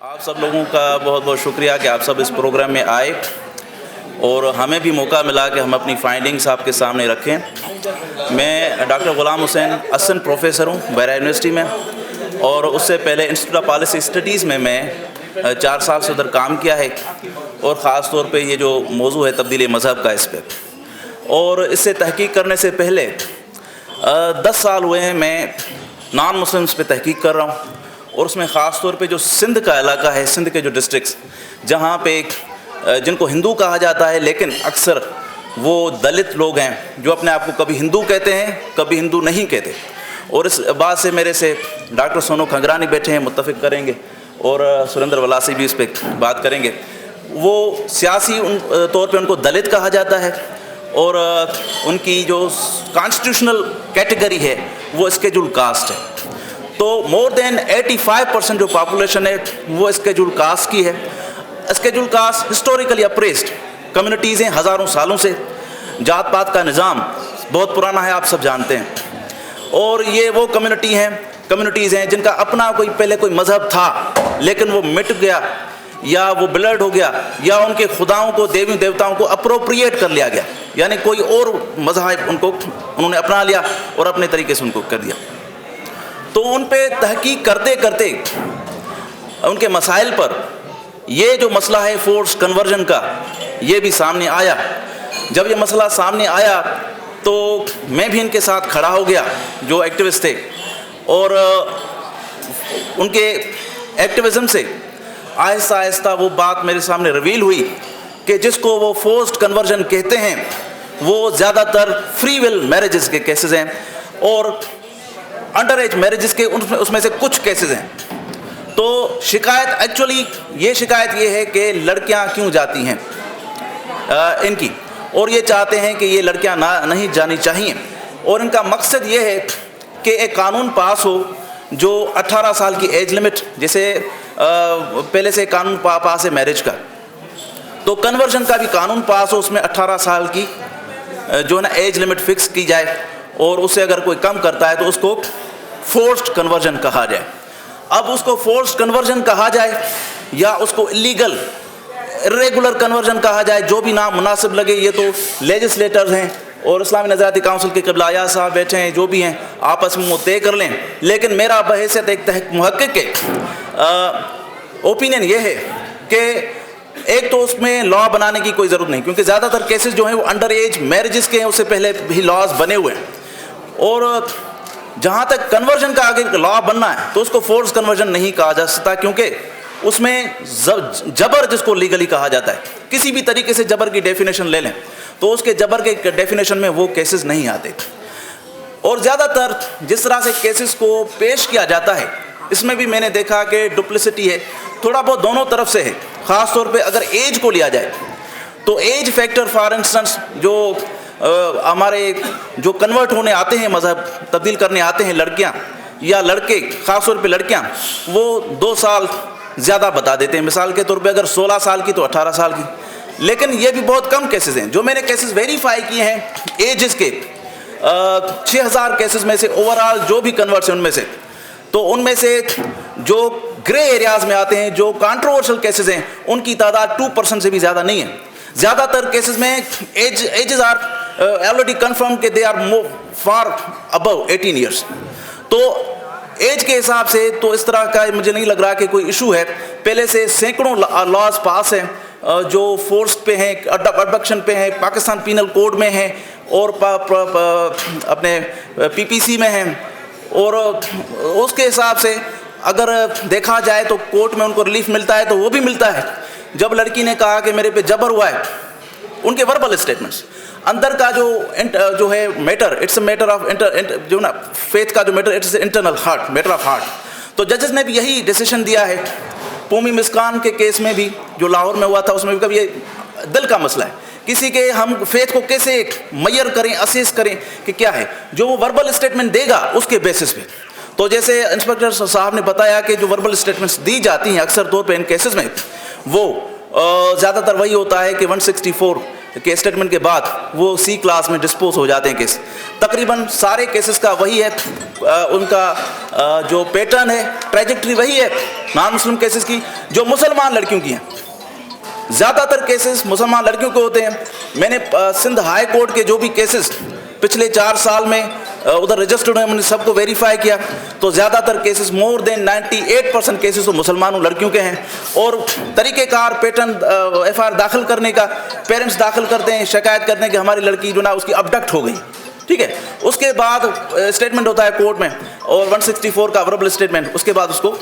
आप सब लोगों का बहुत बहुत शुक्रिया कि आप सब इस प्रोग्राम में आए और हमें भी मौका मिला कि हम अपनी फाइंडिंग्स आपके सामने रखें। मैं डॉक्टर ग़ुलाम हुसैन असिस्टेंट प्रोफेसर हूँ बहरा यूनिवर्सिटी में, और उससे पहले इंस्टीट्यूट ऑफ पॉलिसी स्टडीज़ में मैं 4 साल से उधर काम किया है, और ख़ास तौर पे ये जो मौजू है तब्दीली मज़हब का, इस पर और इससे तहकीक करने से पहले 10 साल हुए हैं मैं नॉन मुस्लिम्स पे तहकीक कर रहा हूँ, और उसमें ख़ास तौर पे जो सिंध का इलाका है, सिंध के जो डिस्ट्रिक्ट्स जहाँ पे जिनको हिंदू कहा जाता है लेकिन अक्सर वो दलित लोग हैं जो अपने आप को कभी हिंदू कहते हैं कभी हिंदू नहीं कहते। और इस बात से मेरे से डॉक्टर सोनू खंगरानी बैठे हैं, मुत्तफ़िक करेंगे, और सुरेंद्र वलासी भी इस पर बात करेंगे। वो सियासी तौर पे उनको दलित कहा जाता है, और उनकी जो कॉन्स्टिट्यूशनल कैटेगरी है वो स्केड्यूल कास्ट है। तो मोर देन 85% जो पॉपुलेशन है वो स्केड्यूल कास्ट की है। Schedule caste historically oppressed communities हैं हज़ारों सालों से। जात पात का निज़ाम बहुत पुराना है, आप सब जानते हैं, और ये वो कम्युनिटीज़ हैं जिनका अपना पहले कोई मज़हब था लेकिन वो मिट गया, या वो ब्लड हो गया, या उनके खुदाओं को, देवी देवताओं को अप्रोप्रिएट कर लिया गया, यानी कोई और मज़हब उन्होंने अपना लिया और अपने तरीके से उनको कर दिया। तो उन पे तहकीक करते करते उनके मसाइल पर ये जो मसला है फोर्स कन्वर्जन का, ये भी सामने आया। जब ये मसला सामने आया तो मैं भी इनके साथ खड़ा हो गया जो एक्टिविस्ट थे, और उनके एक्टिविज़म से आहिस्ता आहिस्ता वो बात मेरे सामने रिवील हुई कि जिसको वो फोर्स्ड कन्वर्जन कहते हैं वो ज़्यादातर फ्री विल मैरिजेस के केसेस हैं, और अंडर एज मैरिजेस के उसमें से कुछ केसेस हैं। तो शिकायत एक्चुअली ये है कि लड़कियां क्यों जाती हैं इनकी, और ये चाहते हैं कि ये लड़कियां नहीं जानी चाहिए, और इनका मकसद ये है कि एक कानून पास हो जो 18 साल की एज लिमिट, जैसे पहले से कानून पास है मैरिज का, तो कन्वर्जन का भी कानून पास हो, उसमें 18 साल की जो है ना एज लिमिट फिक्स की जाए, और उससे अगर कोई कम करता है तो उसको फोर्स्ड कन्वर्जन कहा जाए। अब उसको फोर्स्ड कन्वर्जन कहा जाए या उसको इलीगल इरेगुलर कन्वर्जन कहा जाए, जो भी नाम मुनासिब लगे, ये तो लेजिस्लेटर्स हैं और इस्लामी नज़ारती काउंसिल के क़िबला आया साहब बैठे हैं, जो भी हैं आपस में वो तय कर लें। लेकिन मेरा बहैसियत एक मुहक्किक के ओपिनियन ये है कि एक तो उसमें लॉ बनाने की कोई ज़रूरत नहीं, क्योंकि ज़्यादातर केसेस जो हैं वो अंडर एज मैरिजेस के हैं, उससे पहले भी लॉज बने हुए हैं। और जहाँ तक कन्वर्जन का आगे लॉ बनना है तो उसको फोर्स कन्वर्जन नहीं कहा जा सकता, क्योंकि उसमें जबर जिसको लीगली कहा जाता है, किसी भी तरीके से जबर की डेफिनेशन ले लें तो उसके जबर के डेफिनेशन में वो केसेस नहीं आते। और ज़्यादातर जिस तरह से केसेस को पेश किया जाता है, इसमें भी मैंने देखा कि डुप्लिसिटी है, थोड़ा बहुत दोनों तरफ से है। ख़ास तौर पे अगर एज को लिया जाए तो एज फैक्टर, फॉर इंस्टेंस जो हमारे जो कन्वर्ट होने आते हैं, मज़हब तब्दील करने आते हैं लड़कियां या लड़के, ख़ास तौर पे लड़कियां, वो 2 साल ज़्यादा बता देते हैं। मिसाल के तौर पे अगर 16 साल की तो 18 साल की। लेकिन ये भी बहुत कम केसेस हैं। जो मैंने केसेस वेरीफाई किए हैं एजेस के 6000 केसेस में से ओवरऑल जो भी कन्वर्ट्स हैं उनमें से, तो उनमें से जो ग्रे एरियाज़ में आते हैं, जो कंट्रोवर्शियल केसेस हैं, उनकी तादाद 2% से भी ज़्यादा नहीं है। ज़्यादातर केसेस में एजेस आर ऑलरेडी कन्फर्म कि they are more far above 18 years. तो एज के हिसाब से तो इस तरह का मुझे नहीं लग रहा कि कोई इशू है। पहले से सैकड़ों लॉज पास हैं जो फोर्स पे हैं, अबडक्शन पे हैं, पाकिस्तान पीनल कोड में हैं, और अपने पीपीसी में हैं, और उसके हिसाब से अगर देखा जाए तो कोर्ट में उनको रिलीफ मिलता है तो वो भी मिलता है। जब लड़की ने कहा कि मेरे पे जबर हुआ है, उनके वर्बल स्टेटमेंट्स, अंदर का जो है matter, it's a matter of जो ना फेथ का जो matter, it's internal heart, matter of heart. तो जजेस ने भी यही डिसीजन दिया है। पोमी मिस्कान के केस में भी जो लाहौर में हुआ था, उसमें भी कभी ये दिल का मसला है, किसी के हम फेथ को कैसे मैयर करें, असेस करें कि क्या है, जो वो वर्बल स्टेटमेंट देगा उसके बेसिस पे। तो जैसे इंस्पेक्टर साहब ने बताया कि जो वर्बल स्टेटमेंट्स दी जाती हैं अक्सर तौर पे इन केसेस में, वो ज़्यादातर वही होता है कि 164 के स्टेटमेंट के बाद वो सी क्लास में डिस्पोज हो जाते हैं केस। तकरीबन सारे केसेस का वही है, उनका जो पैटर्न है, ट्रैजेक्टरी वही है नॉन मुस्लिम केसेस की जो मुसलमान लड़कियों की हैं। ज़्यादातर केसेस मुसलमान लड़कियों के होते हैं। मैंने सिंध हाई कोर्ट के जो भी केसेस पिछले 4 साल में उधर रजिस्टर्ड हैं, मैंने सबको वेरीफाई किया, तो ज़्यादातर केसेस मोर देन 98% केसेस तो मुसलमानों लड़कियों के हैं। और तरीक़ेकार पैटर्न FIR दाखिल करने का, पेरेंट्स दाखिल करते हैं, शिकायत करते हैं कि हमारी लड़की जो ना उसकी अबडक्ट हो गई, ठीक है। उसके बाद स्टेटमेंट होता है कोर्ट में और 164 का वर्बल स्टेटमेंट, उसके बाद उसको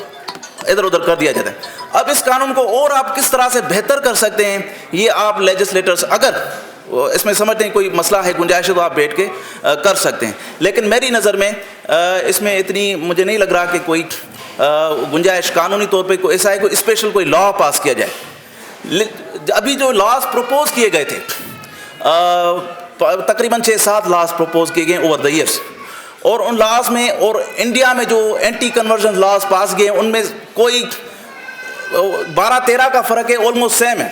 इधर उधर कर दिया जाता है। अब इस कानून को और आप किस तरह से बेहतर कर सकते हैं, ये आप लेजिस्लेटर्स अगर इसमें समझते हैं कोई मसला है, गुंजाइश है, तो आप बैठ के कर सकते हैं। लेकिन मेरी नज़र में इसमें इतनी मुझे नहीं लग रहा कि कोई गुंजाइश कानूनी तौर पे कोई ऐसा है कोई स्पेशल कोई लॉ पास किया जाए। अभी जो लॉज प्रपोज किए गए थे, तकरीबन 6-7 लॉज प्रपोज किए गए ओवर द ईयर्स, और उन लॉज में और इंडिया में जो एंटी कन्वर्जन लॉज पास किए उनमें कोई 12-13 का फ़र्क है, ऑलमोस्ट सेम है।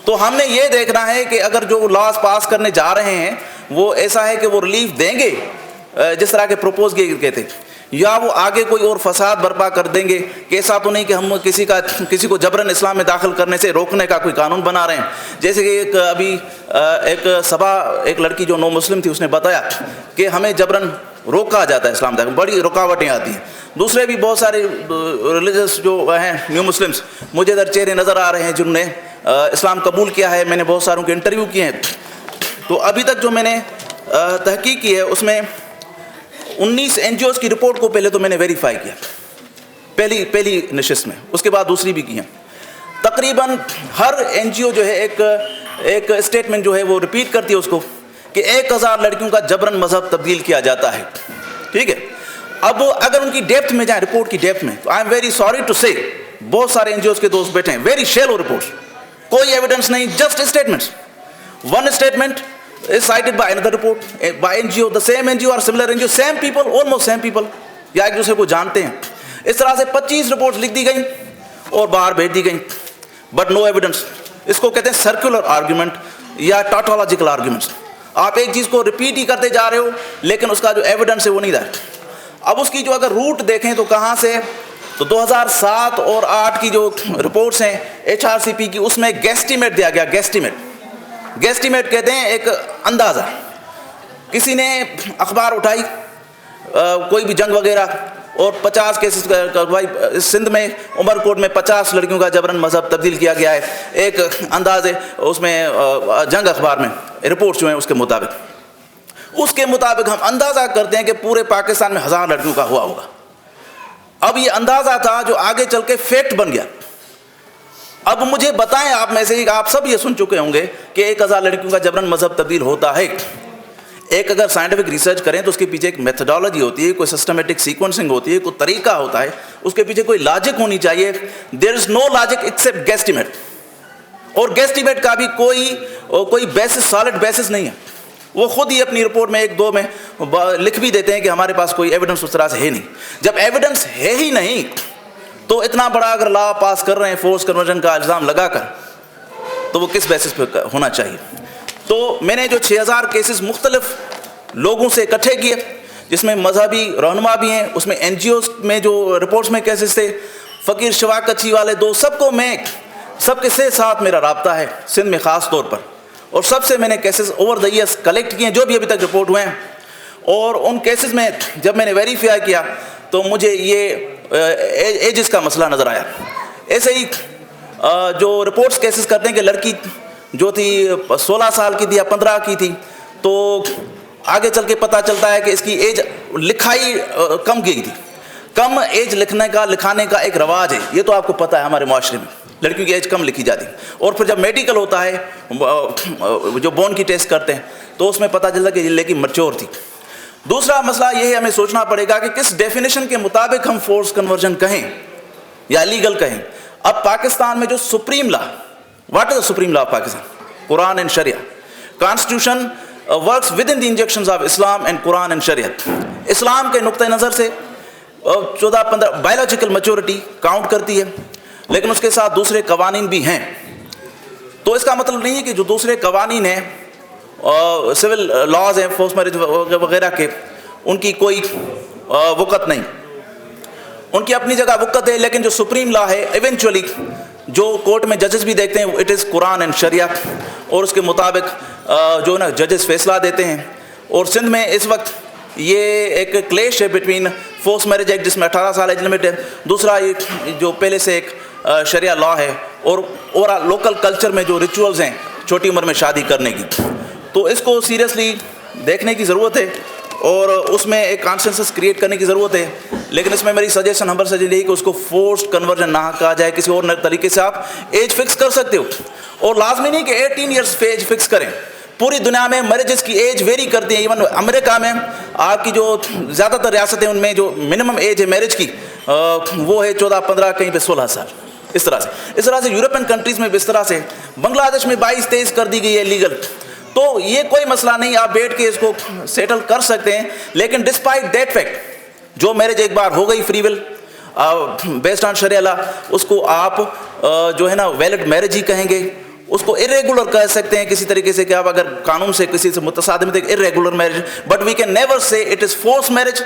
तो हमने ये देखना है कि अगर जो लॉज पास करने जा रहे हैं वो ऐसा है कि वो रिलीफ देंगे जिस तरह के प्रपोज किए गए थे, या वो आगे कोई और फसाद बर्पा कर देंगे कि ऐसा तो नहीं कि हम किसी को जबरन इस्लाम में दाखिल करने से रोकने का कोई कानून बना रहे हैं। जैसे कि अभी एक लड़की जो नो मुस्लिम थी, उसने बताया कि हमें जबरन रोका जाता है इस्लाम में, बड़ी रुकावटें आती हैं। दूसरे भी बहुत सारे रिलीजियस जो हैं न्यू मुस्लिम्स, मुझे इधर चेहरे नज़र आ रहे हैं जिन्होंने इस्लाम कबूल किया है। मैंने बहुत सारों के इंटरव्यू किए हैं। तो अभी तक जो मैंने तहकीक की है उसमें 19 NGOs की रिपोर्ट को पहले तो मैंने वेरीफाई किया पहली नशिस्त में, उसके बाद दूसरी भी की है। तकरीबन हर NGO जो है एक स्टेटमेंट जो है वो रिपीट करती है उसको कि 1000 लड़कियों का जबरन मजहब तब्दील किया जाता है, ठीक है। अब अगर उनकी डेप्थ में जाए, रिपोर्ट की डेप्थ में, तो I am very sorry to say बहुत सारे NGOs के दोस्त बैठे हैं, वेरी शैलो रिपोर्ट्स, कोई एविडेंस नहीं, just statements. One statement is cited by another report by NGO, the same NGO or similar NGO, same people, almost same people, या एक दूसरे को जानते हैं। इस तरह से 25 रिपोर्ट्स लिख दी गई और बाहर भेज दी गई, बट नो एविडेंस। इसको कहते हैं सर्कुलर आर्ग्यूमेंट या टॉटोलॉजिकल आर्ग्यूमेंट्स। आप एक चीज़ को रिपीट ही करते जा रहे हो लेकिन उसका जो एविडेंस है वो नहीं रहा। अब उसकी जो अगर रूट देखें तो कहाँ से, तो 2007 और 8 की जो रिपोर्ट्स हैं HRCP की, उसमें गेस्टिमेट दिया गया। गेस्टिमेट कहते हैं एक अंदाज़ा। किसी ने अखबार उठाई कोई भी जंग वगैरह और 50 केसेस भाई सिंध में उमरकोट में 50 लड़कियों का जबरन मजहब तब्दील किया गया है, एक अंदाज़े उसमें जंग अखबार में रिपोर्ट्स जो हैं उसके मुताबिक हम अंदाज़ा करते हैं कि पूरे पाकिस्तान में 1000 लड़कियों का हुआ होगा। अब ये अंदाज़ा था जो आगे चल के फैक्ट बन गया। अब मुझे बताएं, आप में से आप सब ये सुन चुके होंगे कि 1000 लड़कियों का जबरन मजहब तब्दील होता है। एक अगर साइंटिफिक रिसर्च करें तो उसके पीछे एक मेथडोलॉजी होती है, कोई सिस्टमेटिक सीक्वेंसिंग होती है, कोई तरीका होता है, उसके पीछे कोई लॉजिक होनी चाहिए। There is no logic except guesstimate, और गेस्टिमेट का भी कोई बेसिस, सॉलिड बेसिस नहीं है। वो खुद ही अपनी रिपोर्ट में 1-2 में लिख भी देते हैं कि हमारे पास कोई एविडेंस उस तरह से है नहीं। जब एविडेंस है ही नहीं तो इतना बड़ा अगर लॉ पास कर रहे हैं फोर्स कन्वर्जन का इल्ज़ाम लगाकर, तो वो किस बेसिस पे होना चाहिए। तो मैंने जो 6000 केसेस मुख्तलिफ लोगों से इकट्ठे किए, जिसमें मजहबी रहनुमा भी हैं, उसमें NGOs में जो रिपोर्ट्स में केसेस थे, फ़कीर शवाकची वाले दो, सबके साथ मेरा रब्ता है सिंध में ख़ास तौर पर, और सबसे मैंने cases over the years collect किए जो भी अभी तक रिपोर्ट हुए हैं। और उन केसेस में जब मैंने वेरीफाई किया तो मुझे ये एजेस का मसला नज़र आया। ऐसे ही जो रिपोर्ट्स केसेस करते हैं कि लड़की जो थी 16 साल की थी या 15 की थी, तो आगे चल के पता चलता है कि इसकी एज लिखाई कम की गई थी। कम एज लिखाने का एक रवाज है, ये तो आपको पता है हमारे माशरे में, लड़कियों की एज कम लिखी जाती है। और फिर जब मेडिकल होता है, जो बोन की टेस्ट करते हैं, तो उसमें पता चलता है कि लड़की मैच्योर थी। दूसरा मसला ये है, हमें सोचना पड़ेगा कि किस डेफिनेशन के मुताबिक हम फोर्स कन्वर्जन कहें या लीगल कहें। अब पाकिस्तान में जो supreme law, what is the supreme law of Pakistan? Quran and sharia. Constitution works with in the injections of Islam and Quran and sharia. Islam के नुक्ते नज़र से 14-15 बायोलॉजिकल मैच्योरिटी काउंट करती है, लेकिन उसके साथ दूसरे कवानीन भी हैं। तो तो इसका मतलब नहीं है कि जो दूसरे कवानीन हैं, सिविल लॉज हैं फोर्स मैरिज वगैरह के, उनकी कोई वक़्त नहीं, उनकी अपनी जगह वक़्त है। लेकिन जो सुप्रीम लॉ है, इवेंचुअली जो कोर्ट में जजेस भी देखते हैं, इट इज़ कुरान एंड शरिया, और उसके मुताबिक जो ना जजेस फैसला देते हैं। और सिंध में इस वक्त ये एक क्लेश है बिटवीन फोर्स मैरिज एक्ट जिसमें 18 साल एज लिमिट है, दूसरा ये जो पहले से एक शरिया लॉ है, और लोकल कल्चर में जो रिचुअल्स हैं छोटी उम्र में शादी करने की। तो इसको सीरियसली देखने की ज़रूरत है और उसमें एक कॉन्सेंसस क्रिएट करने की ज़रूरत है। लेकिन इसमें मेरी सजेशन हमारे सजेशन यही कि उसको फोर्स्ड कन्वर्जन ना कहा जाए, किसी और तरीके से आप एज फिक्स कर सकते हो, और लाजमी नहीं कि 18 ईयर्स पे एज फिक्स करें। पूरी दुनिया में मैरिजेस की एज वेरी करती है। इवन अमेरिका में आपकी जो ज़्यादातर रियासतें उनमें जो मिनिमम एज है मैरिज की वो है 14-15, कहीं पे 16 साल। इस तरह से यूरोपियन कंट्रीज़ में इस तरह से, बांग्लादेश में 22-23 कर दी गई है लीगल। तो ये कोई मसला नहीं, आप बैठ के इसको सेटल कर सकते हैं। लेकिन डिस्पाइट दैट फैक्ट, जो मैरिज एक बार हो गई free will based on sharia law, उसको आप जो है ना वैलिड मैरिज ही कहेंगे, उसको इरेगुलर कह सकते हैं किसी तरीके से कि आप अगर कानून से किसी से मुतसादिम थे, irregular marriage, but we can never say it is force marriage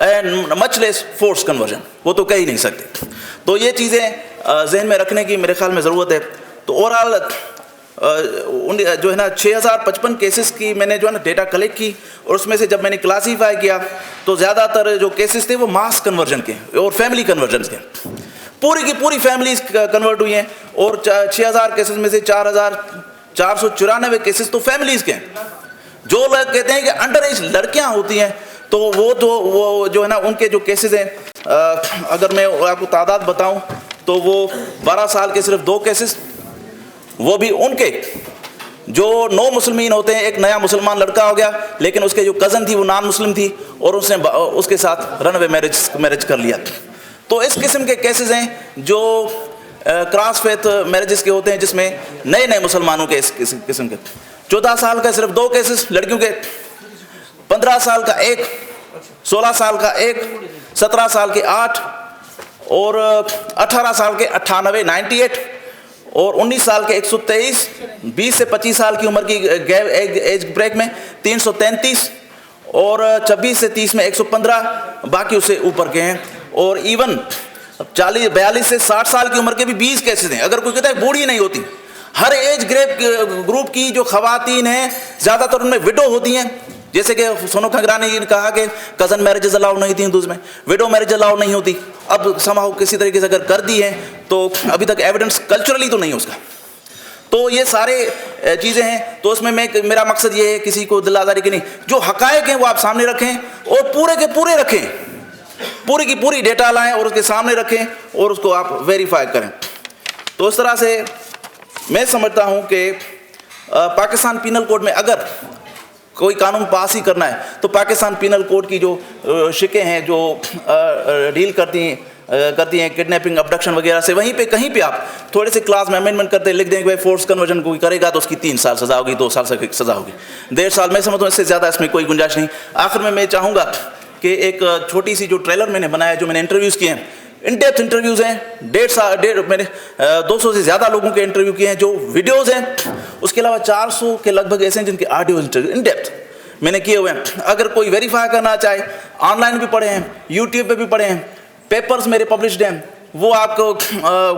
and much less force conversion, वो तो कह ही नहीं सकते। तो ये चीज़ें जहन में रखने की मेरे ख्याल में ज़रूरत है। तो ओवरऑल जो है ना 6055 केसेस की मैंने जो है ना डेटा कलेक्ट की, और उसमें से जब मैंने क्लासीफाई किया तो ज़्यादातर जो केसेस थे वो मास कन्वर्जन के और फैमिली कन्वर्जन के, पूरी की पूरी फैमिलीज कन्वर्ट हुई हैं। और 6000 केसेस में से 4494 केसेस तो फैमिलीज़ के हैं। जो लोग कहते हैं कि अंडर एज लड़कियां होती हैं, तो वो जो है ना उनके जो केसेस हैं, अगर मैं आपको तादाद बताऊं तो वो 12 साल के सिर्फ 2 केसेस, वो भी उनके जो नो मुसलमान होते हैं। एक नया मुसलमान लड़का हो गया, लेकिन उसके जो कज़न थी वो नॉन मुस्लिम थी, और उसने उसके साथ रनवे मैरिज कर लिया। तो इस किस्म के केसेस हैं जो क्रॉस फेथ मैरिजेस के होते हैं, जिसमें नए मुसलमानों के इस किस्म के 14 साल का सिर्फ 2 केसेस लड़कियों के, 15 साल का 1, 16 साल का 1, 17 साल के 8, और 18 साल के 98, और 19 साल के 123, 20 से 25 साल की उम्र की एज ब्रेक में 333, और 26 से 30 में 115, बाकी उससे ऊपर के हैं। और इवन 42 से 60 साल की उम्र के भी 20 केसेस हैं। अगर कोई कहता है बूढ़ी नहीं होती, हर एज ग्रुप की जो खवातीन हैं ज़्यादातर उनमें विडो होती हैं। जैसे कि सोनू खंगरानी जी ने कहा कि कज़न मैरिजेस अलाउ नहीं थी हिंदूज़ में, विडो मैरिज अलाउ नहीं होती। अब समाओ किसी तरीके से अगर कर दी है तो अभी तक एविडेंस कल्चरली तो नहीं उसका। तो ये सारे चीज़ें हैं। तो उसमें मेरा मकसद ये है किसी को दिल आज़ारी की नहीं, जो हक़ाइक़ हैं वो आप सामने रखें, और पूरे के पूरे रखें, पूरी की पूरी डेटा लाएं और उसके सामने रखें, और उसको आप वेरीफाई करें। तो इस तरह से मैं समझता हूँ कि पाकिस्तान पीनल कोड में अगर कोई कानून पास ही करना है तो पाकिस्तान पीनल कोड की जो शिकें हैं जो डील करती हैं किडनैपिंग, अबडक्शन वगैरह से, वहीं पे कहीं पे आप थोड़े से क्लास में अमेंडमेंट करते लिख दें कि भाई फोर्स कन्वर्जन कोई करेगा तो उसकी 3 साल सज़ा होगी, 2 साल सज़ा होगी, 1.5 साल। मैं समझता हूँ इससे ज़्यादा इसमें कोई गुंजाइश नहीं। आखिर में मैं चाहूँगा कि एक छोटी सी जो ट्रेलर मैंने बनाया, जो मैंने इंटरव्यूज़ किए हैं, इन डेप्थ इंटरव्यूज़ हैं, 1.5 मैंने 200 से ज़्यादा लोगों के इंटरव्यू किए हैं, जो वीडियोज़ हैं, उसके अलावा 400 के लगभग ऐसे हैं जिनके ऑडियो इंटरव्यू इन डेप्थ मैंने किए हुए हैं। अगर कोई वेरीफाई करना चाहे, ऑनलाइन भी पढ़े हैं, यूट्यूब पे भी पढ़े हैं, पेपर्स मेरे पब्लिश्ड हैं, वो आपको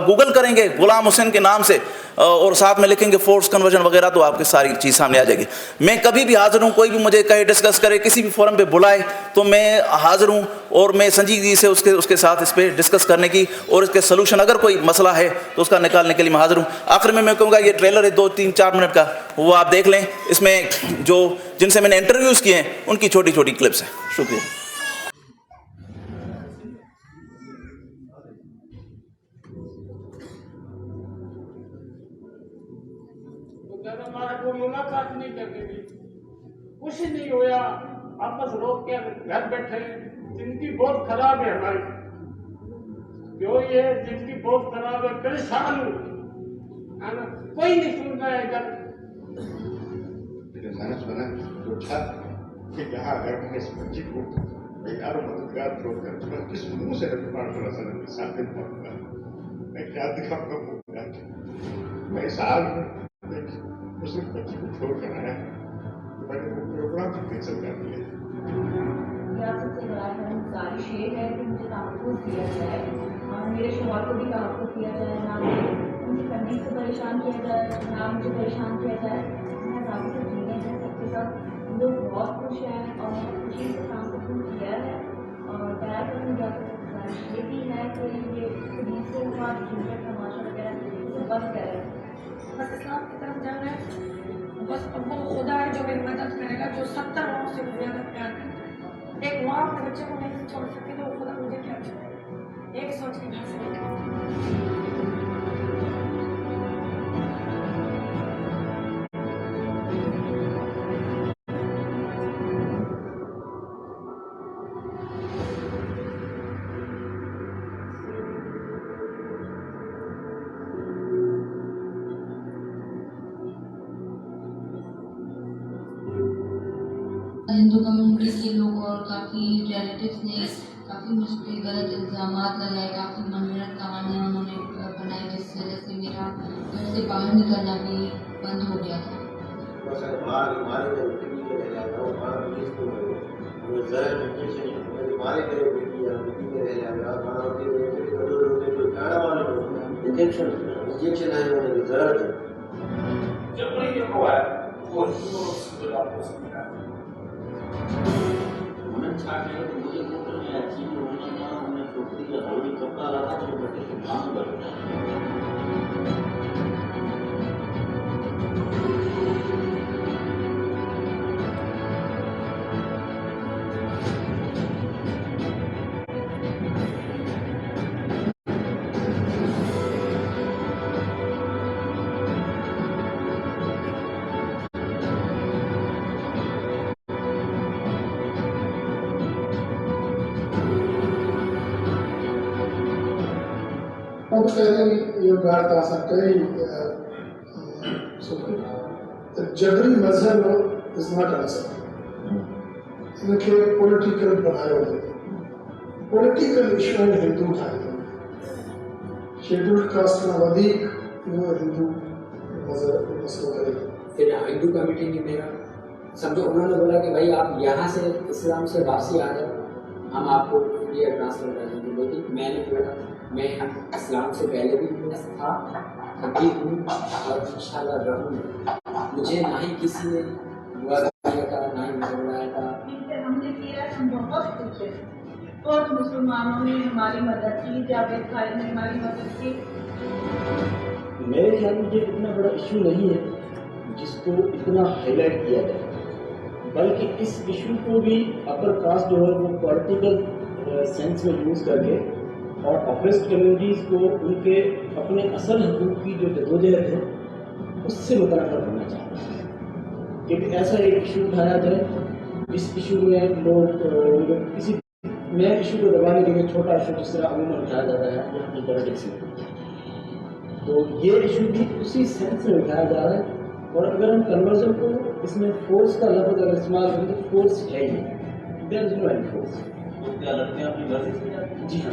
गूगल करेंगे गुलाम हुसैन के नाम से और साथ में लिखेंगे फोर्स कन्वर्जन वगैरह, तो आपकी सारी चीज़ सामने आ जाएगी। मैं कभी भी हाज़िर हूँ, कोई भी मुझे कहे डिस्कस करे, किसी भी फोरम पे बुलाए तो मैं हाज़िर हूँ, और मैं संजीदगी से उसके साथ इस पर डिस्कस करने की और इसके सलूशन, अगर कोई मसला है तो उसका निकालने के लिए मैं हाज़िर हूँ। आखिर में मैं कहूँगा ये ट्रेलर है 2-3-4 मिनट का, वो आप देख लें। इसमें जो जिनसे मैंने इंटरव्यूज़ किए हैं उनकी छोटी छोटी क्लिप्स हैं। शुक्रिया। हमारा कोई मुलाकात नहीं करने दी, कुछ नहीं होया, आपस रोक के घर बैठे। जिंदगी बहुत खराब है हमारी, जो ये जिंदगी बहुत खराब है, परेशान हूँ, कोई नहीं सुनना है। मैंने सुना सोचा कि यहाँ अगर मैं इस बच्ची को बेकार और मददगार छोड़कर तो मैं किस मुंह से रखूँ, 7 दिन पहुँचूंगा, मैं क्या दिखाऊंगा। मैं साल एक मुस्लिम बच्ची को छोड़ कर आया, तो मैंने वो प्रोग्राम भी कैंसिल कर दिया। मेरा सबसे बड़ा गुजारिश ये है कि मुझे तहफ़्फ़ुज़ दिया जाए और मेरे शौहर को भी तहफ़्फ़ुज़ दिया जाए, ना मुझे फंडिंग से परेशान किया जाए, ना मुझे परेशान किया जाए। मैं आज़ादी से जीने हैं सबके साथ, हम लोग बहुत खुश हैं और मैंने खुशी से काम को किया है। और प्यार का मुझे गुजारिश ये भी है कि ये पुलिस से हुआ झूठे तमाशा वगैरह इसे बंद करें। बस इस्लाम की तरफ जाना है, बस वो खुदा है जो मेरी मदद करेगा, जो 70 माओं से ज़्यादा प्यार करता है। एक माँ अपने बच्चे को नहीं छोड़ सकती तो खुदा मुझे क्या छोड़े, एक सोच के घर से निकली। हिंदू कम्युनिटी के लोग और काफ़ी रिलेटिव्स ने काफ़ी मुझ पर गलत इल्ज़ाम लगाए, काफ़ी मनगढ़ंत कहानियाँ उन्होंने बनाई, जिसकी वजह से मेरा घर से बाहर निकलना भी बंद हो गया था। इंजेक्शन है जरूरत है जबरी जो हुआ है वो आपको समझा उन्हें छाटे तो मुझे मोटर में अच्छी होना था, उन्हें छोकरी का हल्दी कपड़ा रहा तो बच्चे से काम करता Quando querem jogar taça कई जबरी मजहब इज नॉट एक्सेप्टेड, इनके पॉलिटिकल बनाए हुए पॉलिटिकल इशू हिंदू ठाहे शेड्यूल्ड कास्ट में वधीक हिंदू मजहब मसलो करे। फिर हिंदू कमेटी ने मेरा समझो, उन्होंने बोला कि भाई आप यहाँ से इस्लाम से वापसी आ जाओ, हम आपको इंडिया ट्रांसफर कर देंगे। लेकिन मैंने बोला मैं इस्लाम से पहले भी था, अभी हूँ और इंशाल्लाह रहूँगा। मुझे ना ही किसी ने बुआ किया था, ना ही मुझे बुलाया था। हमने किया, हम बहुत खुश हैं। बहुत मुसलमानों ने हमारी मदद की, जावेद भाई ने हमारी मदद की। मेरे ख्याल में ये इतना बड़ा इशू नहीं है जिसको इतना हाईलाइट किया जाए, बल्कि इस इशू को भी अपर कास्ट जो है वो पॉलिटिकल सेंस में यूज़ करके और ऑप्रेस्ड कम्युनिटीज़ को उनके अपने असल हकूक़ की जो जदोजहद है उससे मुतनफ़र होना चाहते हैं। क्योंकि ऐसा एक इशू उठाया जाए जिस इशू में लोग किसी नए इशू को दबाने के लिए छोटा इशू जिस तरह अमूमन उठाया जाता है यहाँ की पॉलिटिक्स में, तो ये इशू भी उसी सेंस में उठाया जा रहा है। और अगर हम कन्वर्जन को इसमें फोर्स का लफ्ज़ अगर इस्तेमाल करें तो फोर्स है ही नहीं, there is no any force. क्या लड़कियाँ अपनी मर्जी से जाती हैं? जी हाँ।